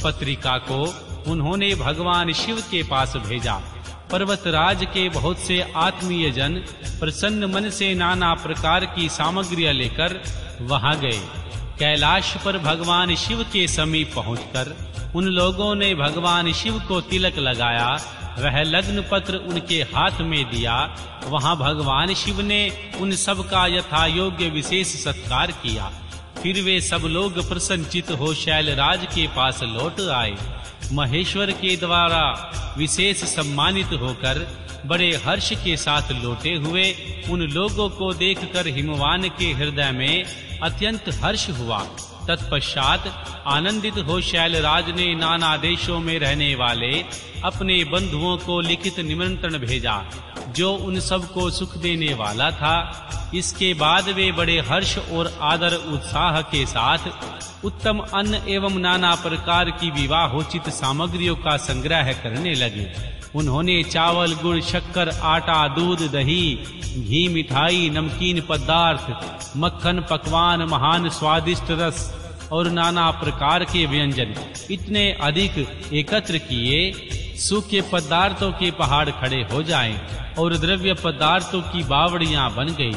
पत्रिका को उन्होंने भगवान शिव के पास भेजा। पर्वतराज के बहुत से आत्मीय जन प्रसन्न मन से नाना प्रकार की सामग्रियां लेकर वहां गए। कैलाश पर भगवान शिव के समीप पहुंचकर उन लोगों ने भगवान शिव को तिलक लगाया। वह लग्न पत्र उनके हाथ में दिया। वहां भगवान शिव ने उन सब का यथा योग्य विशेष सत्कार किया। फिर वे सब लोग प्रसन्नचित हो शैलराज के पास लौट आए। महेश्वर के द्वारा विशेष सम्मानित होकर बड़े हर्ष के साथ लौटे हुए उन लोगों को देखकर हिमवान के हृदय में अत्यंत हर्ष हुआ। तत्पश्चात आनंदित हो शैलराज ने नाना देशों में रहने वाले अपने बंधुओं को लिखित निमंत्रण भेजा, जो उन सब को सुख देने वाला था। इसके बाद वे बड़े हर्ष और आदर उत्साह के साथ उत्तम अन्न एवं नाना प्रकार की विवाहोचित सामग्रियों का संग्रह करने लगे। उन्होंने चावल, गुड़, शक्कर, आटा, दूध, दही, घी, मिठाई, नमकीन पदार्थ, मक्खन, पकवान, महान स्वादिष्ट रस और नाना प्रकार के व्यंजन इतने अधिक एकत्र किए, सूखे पदार्थों के पहाड़ खड़े हो जाएं और द्रव्य पदार्थों की बावड़ियां बन गई।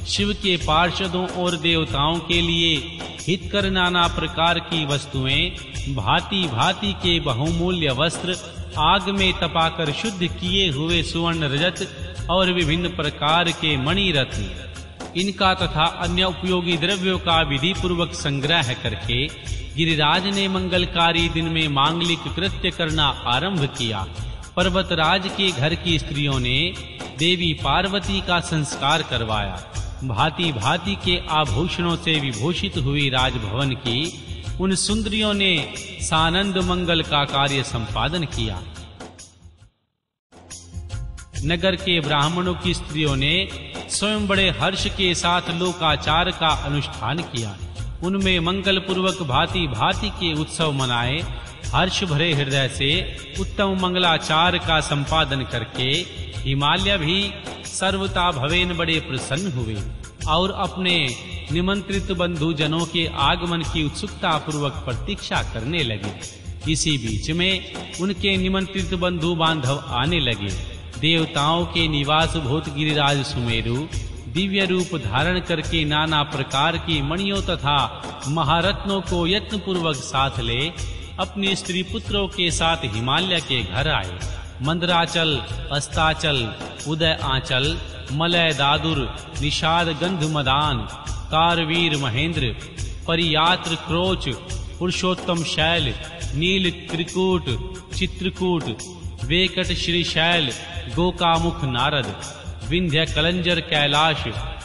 शिव के पार्षदों और देवताओं के लिए हितकर नाना प्रकार की वस्तुएं, भांति भांति के बहुमूल्य वस्त्र, आग में तपाकर शुद्ध किए हुए सुवर्ण, रजत और विभिन्न प्रकार के मणि रत्न, इनका तथा अन्य उपयोगी द्रव्यों का विधि पूर्वक संग्रह करके गिरिराज ने मंगलकारी दिन में मांगलिक कृत्य करना आरंभ किया। पर्वतराज के घर की स्त्रियों ने देवी पार्वती का संस्कार करवाया। भांति भांति के आभूषणों से विभूषित हुई राजभवन की उन सुंदरियों ने सानंद मंगल का कार्य संपादन किया। नगर के ब्राह्मणों की स्त्रियों ने स्वयं बड़े हर्ष के साथ लोकाचार का अनुष्ठान किया। उनमें मंगल पूर्वक भांति भांति के उत्सव मनाए। हर्ष भरे हृदय से उत्तम मंगलाचार का संपादन करके हिमालय भी सर्वथा भवेन बड़े प्रसन्न हुए और अपने निमंत्रित बंधु जनों के आगमन की उत्सुकता पूर्वक प्रतीक्षा करने लगे। इसी बीच में उनके निमंत्रित बंधु बांधव आने लगे। देवताओं के निवास भूत गिरिराज सुमेरु दिव्य रूप धारण करके नाना प्रकार की मणियों तथा महारत्नों को यत्न पूर्वक साथ ले अपने स्त्री पुत्रों के साथ हिमालय के घर आए। मंदराचल, अस्ताचल, उदय आंचल, मलय दादुर, निषाद गंध मदान, कारवीर महेंद्र, परियात्र क्रोच, पुरुषोत्तम शैल, नील त्रिकूट, चित्रकूट, वेकट श्रीशैल, गोकामुख नारद, विंध्य कलंजर कैलाश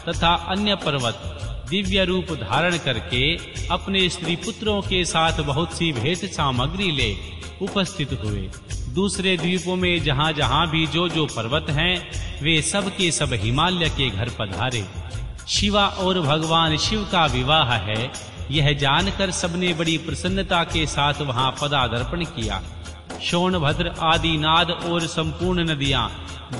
तथा अन्य पर्वत दिव्य रूप धारण करके अपने स्त्री पुत्रों के साथ बहुत सी भेंट सामग्री ले उपस्थित हुए। दूसरे द्वीपों में जहां-जहां भी जो पर्वत हैं, वे सब के सब हिमालय के घर पधारे। शिवा और भगवान शिव का विवाह है, यह जानकर सबने बड़ी प्रसन्नता के साथ वहां पदार्पण किया। शोणभद्र आदि नाद और संपूर्ण नदियां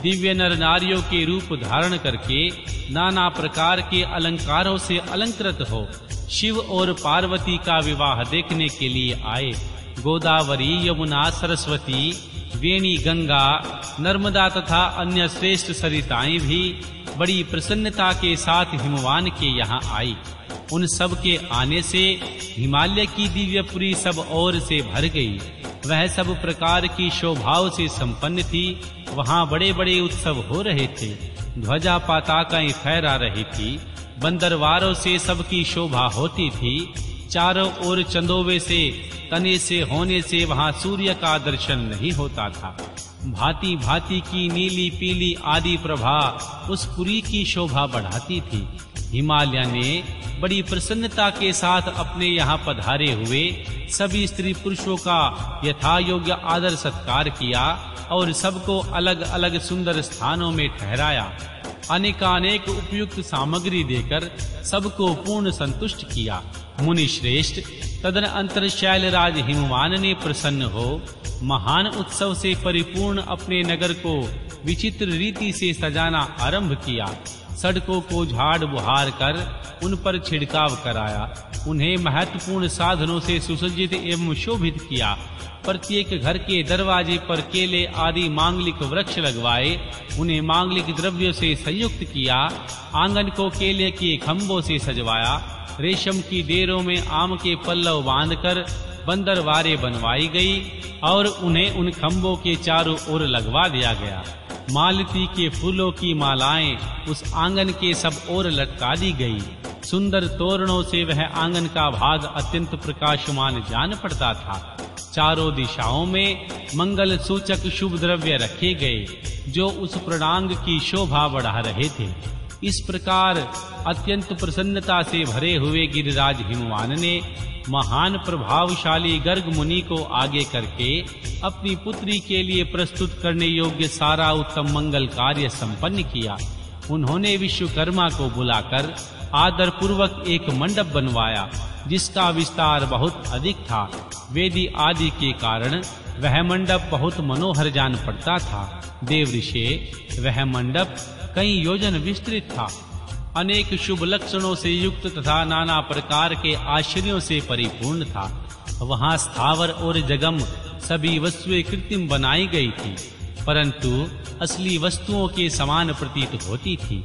दिव्य नर नारियों के रूप धारण करके नाना प्रकार के अलंकारों से अलंकृत हो शिव और पार्वती का विवाह देखने के लिए आए। गोदावरी, यमुना, सरस्वती, वेणी, गंगा, नर्मदा तथा अन्य श्रेष्ठ सरिताएं भी बड़ी प्रसन्नता के साथ हिमवान के यहाँ आई। उन सब के आने से हिमालय की दिव्यपुरी सब ओर से भर गई। वह सब प्रकार की शोभाओं से संपन्न थी। वहां बड़े-बड़े उत्सव हो रहे थे। ध्वजा पताकाएं फहरा रही थी। बंदरवारों से सबकी शोभा होती थी। चारों ओर चंदोवे से तने से होने से वहां सूर्य का दर्शन नहीं होता था। भांति भांति की नीली पीली आदि प्रभा उस पुरी की शोभा बढ़ाती थी। हिमालय ने बड़ी प्रसन्नता के साथ अपने यहाँ पधारे हुए सभी स्त्री पुरुषों का यथा योग्य आदर सत्कार किया और सबको अलग अलग सुंदर स्थानों में ठहराया। अनेकानेक उपयुक्त सामग्री देकर सबको पूर्ण संतुष्ट किया। मुनि श्रेष्ठ तदनंतर शैलराज हिमवान ने प्रसन्न हो महान उत्सव से परिपूर्ण अपने नगर को विचित्र रीति से सजाना आरंभ किया। सड़कों को झाड़ बुहार कर उन पर छिड़काव कराया। उन्हें महत्वपूर्ण साधनों से सुसज्जित एवं शोभित किया। प्रत्येक घर के दरवाजे पर केले आदि मांगलिक वृक्ष लगवाए, उन्हें मांगलिक द्रव्यों से संयुक्त किया। आंगन को केले के खंभों से सजवाया। रेशम की डेरों में आम के पल्लव बांधकर बंदरवारे बनवाई गई और उन्हें उन खंभों के चारों ओर लगवा दिया गया। मालती के फूलों की मालाएं उस आंगन के सब ओर लटका दी गई। सुंदर तोरणों से वह आंगन का भाग अत्यंत प्रकाशमान जान पड़ता था। चारों दिशाओं में मंगल सूचक शुभ द्रव्य रखे गए, जो उस प्रणांग की शोभा बढ़ा रहे थे। इस प्रकार अत्यंत प्रसन्नता से भरे हुए गिरिराज हिमवान ने महान प्रभावशाली गर्ग मुनि को आगे करके अपनी पुत्री के लिए प्रस्तुत करने योग्य सारा उत्तम मंगल कार्य संपन्न किया। उन्होंने विश्वकर्मा को बुलाकर आदर पूर्वक एक मंडप बनवाया, जिसका विस्तार बहुत अधिक था। वेदी आदि के कारण वह मंडप बहुत मनोहर जान पड़ता था। देवऋषि, वह मंडप कई योजन विस्तृत था। अनेक शुभ लक्षणों से युक्त तथा नाना प्रकार के आश्चर्यों से परिपूर्ण था। वहां स्थावर और जगम सभी वस्तुएं कृत्रिम बनाई गई थी, परंतु असली वस्तुओं के समान प्रतीत होती थी।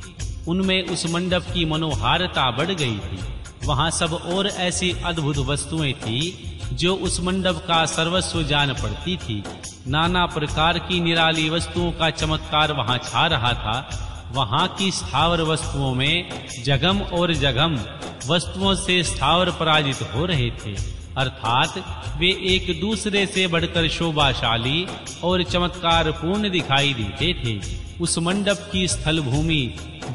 उनमें उस मंडप की मनोहारता बढ़ गई थी। वहां सब और ऐसी अद्भुत वस्तुएं थी जो उस मंडप का सर्वस्व जान पड़ती थी। नाना प्रकार की निराली वस्तुओं का चमत्कार वहां छा रहा था। वहां की स्थावर वस्तुओं में जगम और जगम वस्तुओं से स्थावर पराजित हो रहे थे, अर्थात वे एक दूसरे से बढ़कर शोभाशाली और चमत्कार पूर्ण दिखाई देते थे। उस मंडप की स्थल भूमि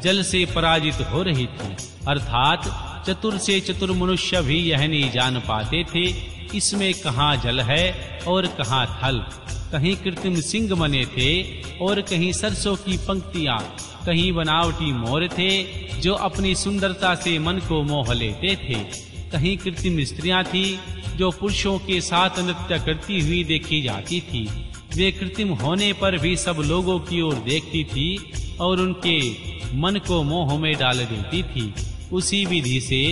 जल से पराजित हो रही थी, अर्थात चतुर से चतुर मनुष्य भी यह नहीं जान पाते थे इसमें कहाँ जल है और कहाँ थल। कहीं कृत्रिम सिंह बने थे और कहीं सरसों की पंक्तियां, कहीं बनावटी मोर थे जो अपनी सुंदरता से मन को मोह लेते थे। कहीं कृत्रिम स्त्रियां थी जो पुरुषों के साथ नृत्य करती हुई देखी जाती थी। वे कृत्रिम होने पर भी सब लोगों की ओर देखती थी और उनके मन को मोह में डाल देती थी। उसी विधि से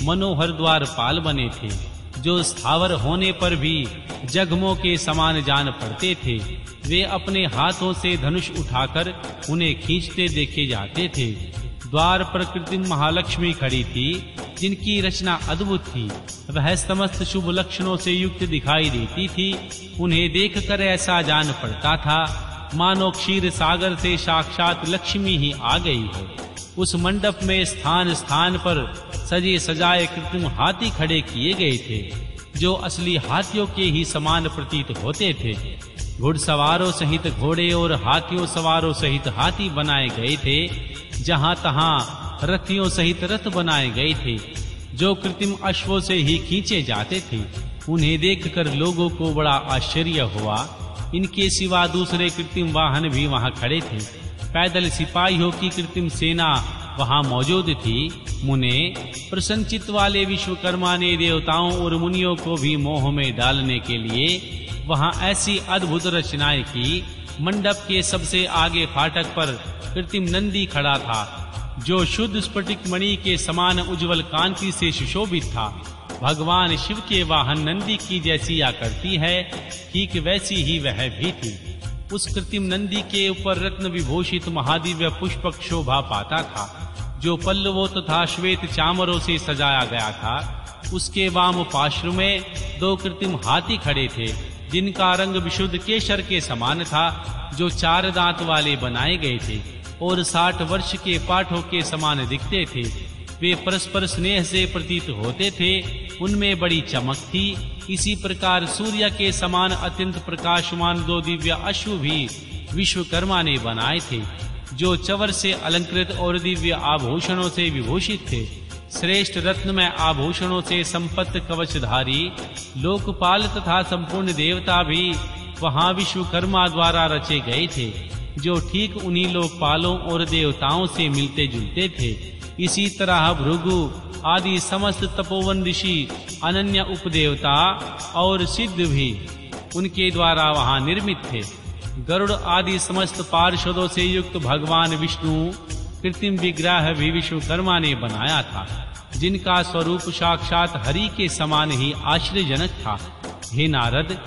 मनोहर द्वारपाल बने थे, जो स्थावर होने पर भी जगमों के समान जान पड़ते थे। वे अपने हाथों से धनुष उठाकर उन्हें खींचते देखे जाते थे। द्वार पर कृत्रिम महालक्ष्मी खड़ी थी, जिनकी रचना अद्भुत थी। वह समस्त शुभ लक्षणों से युक्त दिखाई देती थी। उन्हें देखकर ऐसा जान पड़ता था मानो क्षीर सागर से साक्षात लक्ष्मी ही आ गई हो। उस मंडप में स्थान स्थान पर सजे सजाए कृत्रिम हाथी खड़े किए गए थे, जो असली हाथियों के ही समान प्रतीत होते थे। घुड़सवारों सहित घोड़े और हाथियों सवारों सहित हाथी बनाए गए थे। जहां तहां रथियों सहित रथ बनाए गए थे, जो कृत्रिम अश्वों से ही खींचे जाते थे। उन्हें देखकर लोगों को बड़ा आश्चर्य हुआ। इनके सिवा दूसरे कृत्रिम वाहन भी वहां खड़े थे। पैदल सिपाहियों की कृत्रिम सेना वहां मौजूद थी। मुने, प्रसन्नचित्त वाले विश्वकर्मा ने देवताओं और मुनियों को भी मोह में डालने के लिए वहां ऐसी अद्भुत रचनाएं की। मंडप के सबसे आगे फाटक पर कृत्रिम नंदी खड़ा था, जो शुद्ध स्फटिक मणि के समान उज्जवल कांति से सुशोभित था। भगवान शिव के वाहन नंदी की जैसी आकृति है, ठीक वैसी ही वह भी थी। उस कृत्रिम नंदी के ऊपर रत्न विभूषित महादिव्य पुष्पक शोभा पाता था, जो पल्लवों तथा श्वेत चामरों से सजाया गया था। उसके वाम पार्श्व में दो कृत्रिम हाथी खड़े थे, जिनका रंग विशुद्ध केशर के समान था, जो 4 दांत वाले बनाए गए थे और 60 वर्ष के पाठों के समान दिखते थे। वे परस्पर स्नेह से प्रतीत होते थे। उनमें बड़ी चमक थी। इसी प्रकार सूर्य के समान अत्यंत प्रकाशमान 2 दिव्य अश्व भी विश्वकर्मा ने बनाए थे, जो चवर से अलंकृत और दिव्य आभूषणों से विभूषित थे। श्रेष्ठ रत्नमय आभूषणों से संपन्न कवचधारी लोकपाल तथा संपूर्ण देवता भी वहां विश्वकर्मा द्वारा रचे गए थे, जो ठीक उन्हीं लोकपालों और देवताओं से मिलते जुलते थे। इसी तरह भृगु आदि समस्त तपोवन ऋषि, अनन्य उपदेवता और सिद्ध भी उनके द्वारा वहां निर्मित थे। गरुड़ आदि समस्त पार्षदों से युक्त भगवान विष्णु कृत्रिम विग्रह भी विश्वकर्मा ने बनाया था। जिनका स्वरूप साक्षात हरि के समान ही आश्चर्यजनक था। हे नारद,